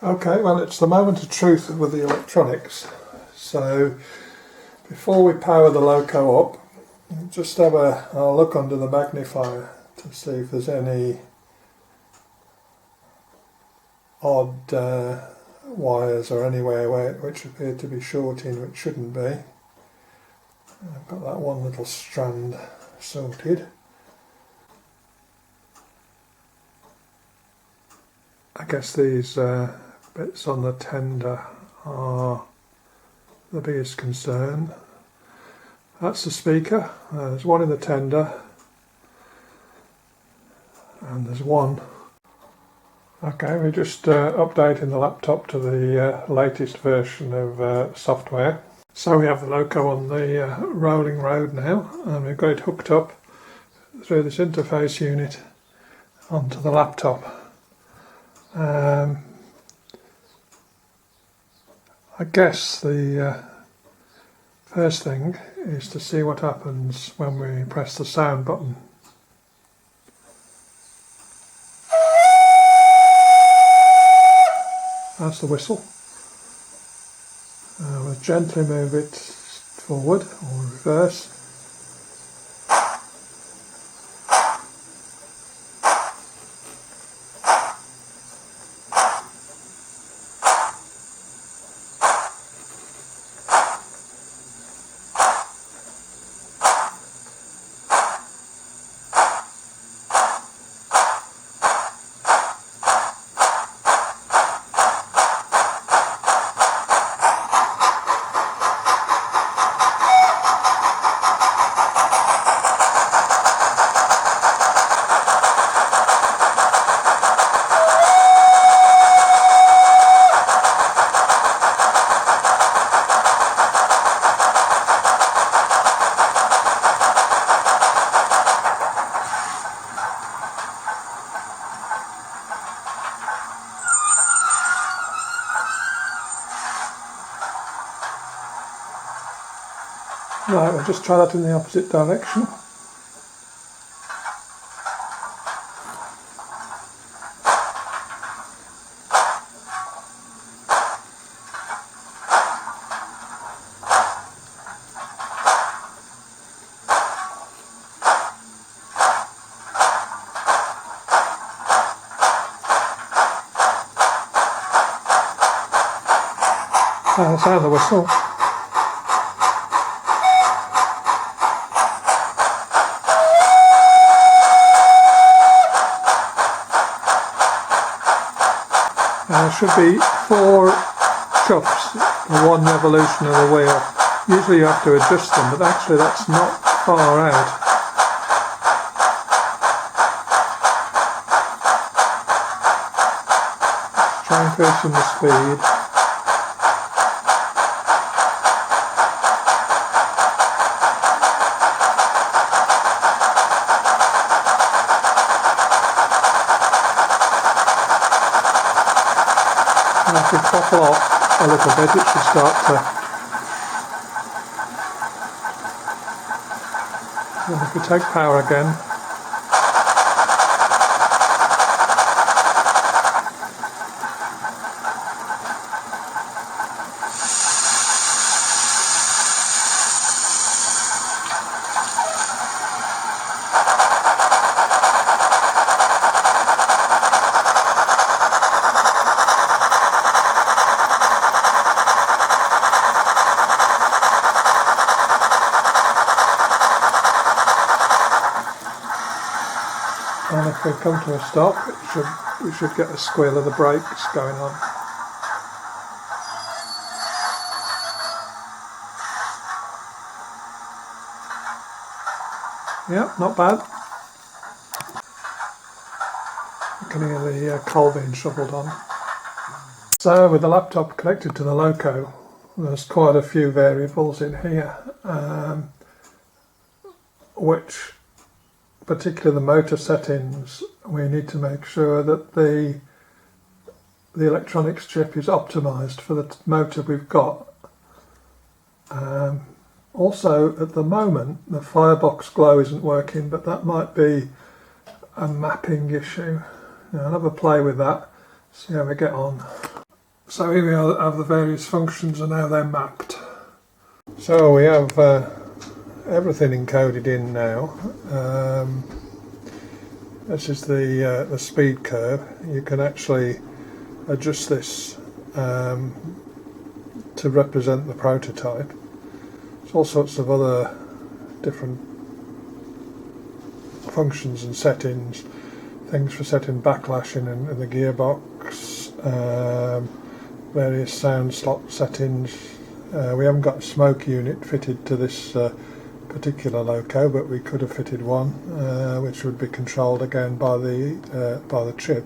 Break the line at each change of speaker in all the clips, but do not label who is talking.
Okay, well, it's the moment of truth with the electronics. So before we power the loco up, just have a look under the magnifier to see if there's any odd wires or anywhere which appear to be shorting which shouldn't be. I've got that one little strand sorted. I guess these bits on the tender are the biggest concern. That's the speaker. There's one in the tender and there's one. Okay, we're just updating the laptop to the latest version of software. So we have the loco on the rolling road now, and we've got it hooked up through this interface unit onto the laptop. I guess the first thing is to see what happens when we press the sound button. That's the whistle. We'll gently move it forward or reverse. Right, we'll just try that in the opposite direction. Sound the whistle. There should be 4 chuffs for 1 revolution of the wheel. Usually you have to adjust them, but actually that's not far out. Try increasing the speed. And if we throttle off a little bit, it should start to. And if we take power again, and if we come to a stop, we should get a squeal of the brakes going on. Yeah, not bad. You can hear the coal being shoveled on. So with the laptop connected to the loco, there's quite a few variables in here, which, particularly the motor settings, we need to make sure that the electronics chip is optimized for the motor we've got. Also, at the moment, the firebox glow isn't working, but that might be a mapping issue. Now, I'll have a play with that, see how we get on. So here we have the various functions and how they're mapped. So we have everything encoded in now. This is the speed curve. You can actually adjust this to represent the prototype. There's all sorts of other different functions and settings, things for setting backlash in the gearbox, various sound slot settings. We haven't got a smoke unit fitted to this particular loco, but we could have fitted one, which would be controlled again by the chip.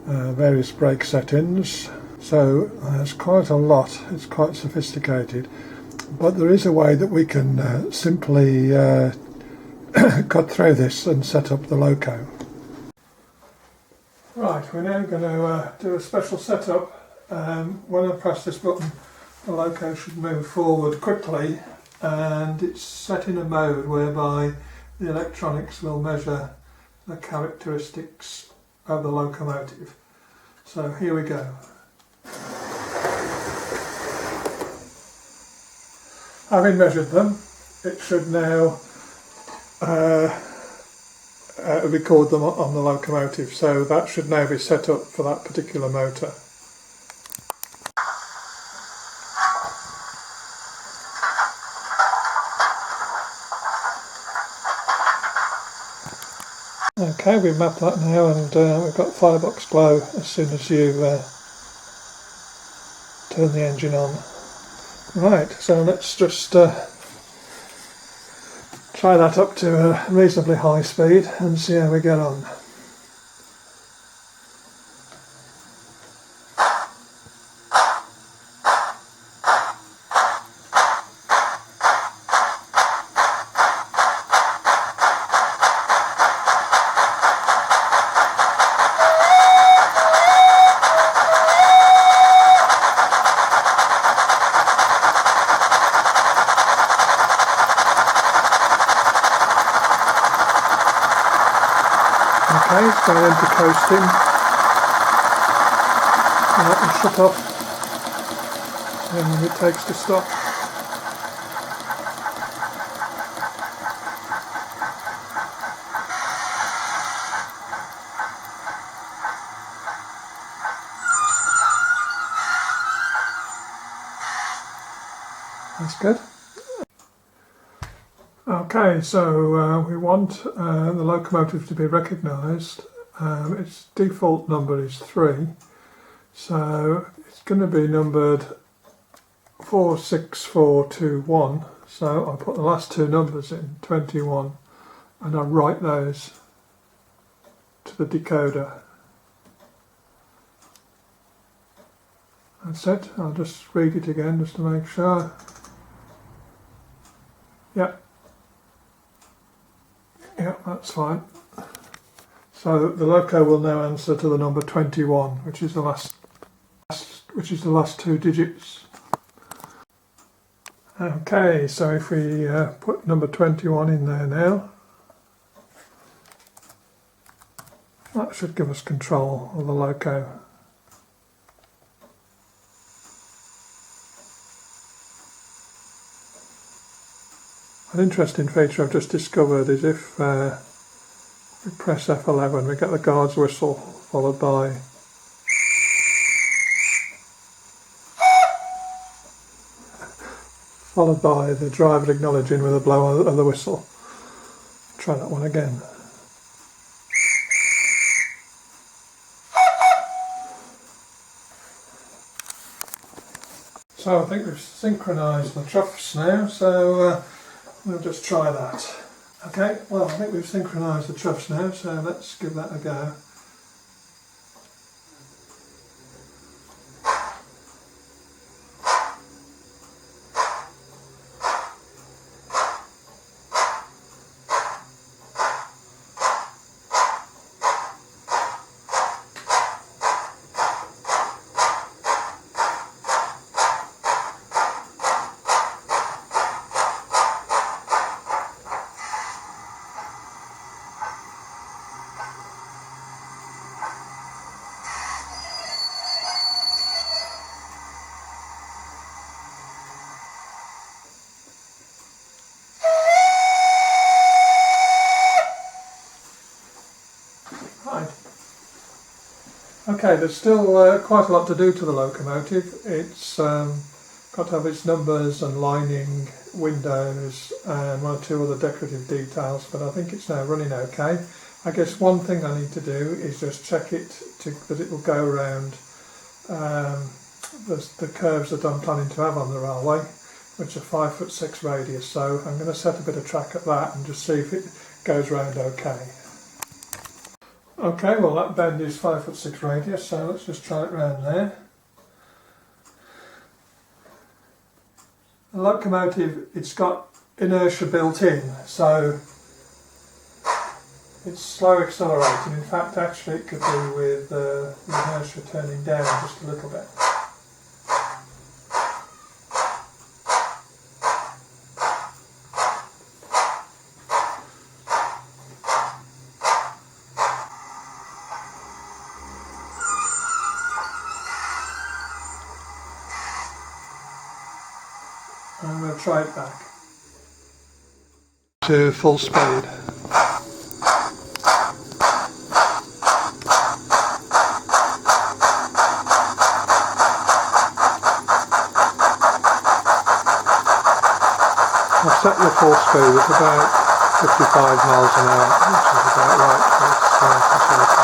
Various brake settings. So there's quite a lot. It's quite sophisticated, but there is a way that we can simply cut through this and set up the loco. Right, we're now going to do a special setup. When I press this button, the loco should move forward quickly, and it's set in a mode whereby the electronics will measure the characteristics of the locomotive. So here we go. Having measured them, it should now record them on the locomotive, so that should now be set up for that particular motor. Okay, we've mapped that now, and we've got firebox glow as soon as you turn the engine on. Right, so let's just try that up to a reasonably high speed and see how we get on. Okay, it's going to enter coasting. And that will shut off when it takes to stop. That's good. Okay, so we want the locomotive to be recognised. Its default number is 3, so it's going to be numbered 46421. So I put the last two numbers in, 21, and I write those to the decoder. That's it. I'll just read it again just to make sure. Yep. Yeah, that's fine. So the loco will now answer to the number 21, which is the last two digits. Okay, so if we put number 21 in there now, that should give us control of the loco. An interesting feature I've just discovered is if we press F11, we get the guard's whistle followed by the driver acknowledging with a blow of the whistle. Try that one again. So I think we've synchronised the troughs now, so we'll just try that. Okay, well I think we've synchronised the troughs now, so let's give that a go. Okay, there's still quite a lot to do to the locomotive. It's got to have its numbers and lining, windows and one or two other decorative details, but I think it's now running okay. I guess one thing I need to do is just check it that it will go around the curves that I'm planning to have on the railway, which are 5'6" radius, so I'm going to set a bit of track at that and just see if it goes round okay. Okay, well that bend is 5'6" radius, so let's just try it round there. The locomotive, it's got inertia built in, so it's slow accelerating. In fact, actually it could be with the inertia turning down just a little bit. I'm going to try it back to full speed. I've set the full speed at about 55 miles an hour, which is about right for this facility.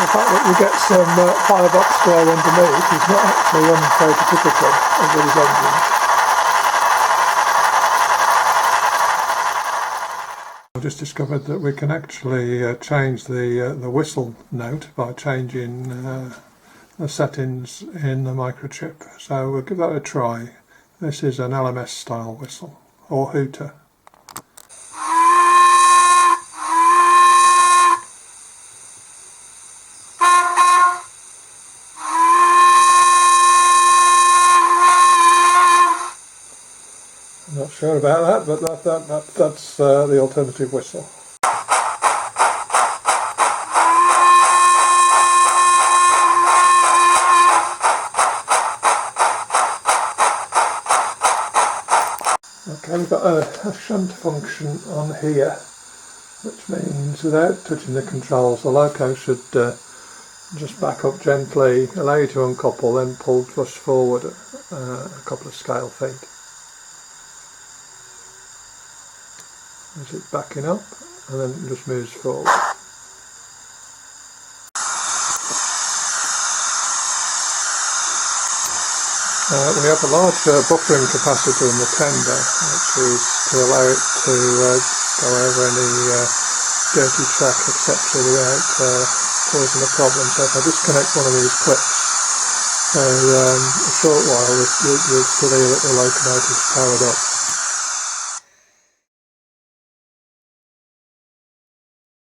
The fact that we get some firebox glow underneath is not actually unprototypical of these engines. I've just discovered that we can actually change the whistle note by changing the settings in the microchip. So we'll give that a try. This is an LMS style whistle, or hooter. I'm not sure about that, but that's the alternative whistle. Okay, we've got a shunt function on here, which means without touching the controls, the loco should just back up gently, allow you to uncouple, then pull thrust forward a couple of scale feet. As it's backing up, and then it just moves forward. We have a large buffering capacitor in the tender, which is to allow it to go over any dirty track, etc. without causing a problem. So if I disconnect one of these clips, for a short while you'll still hear that the locomotive is powered up.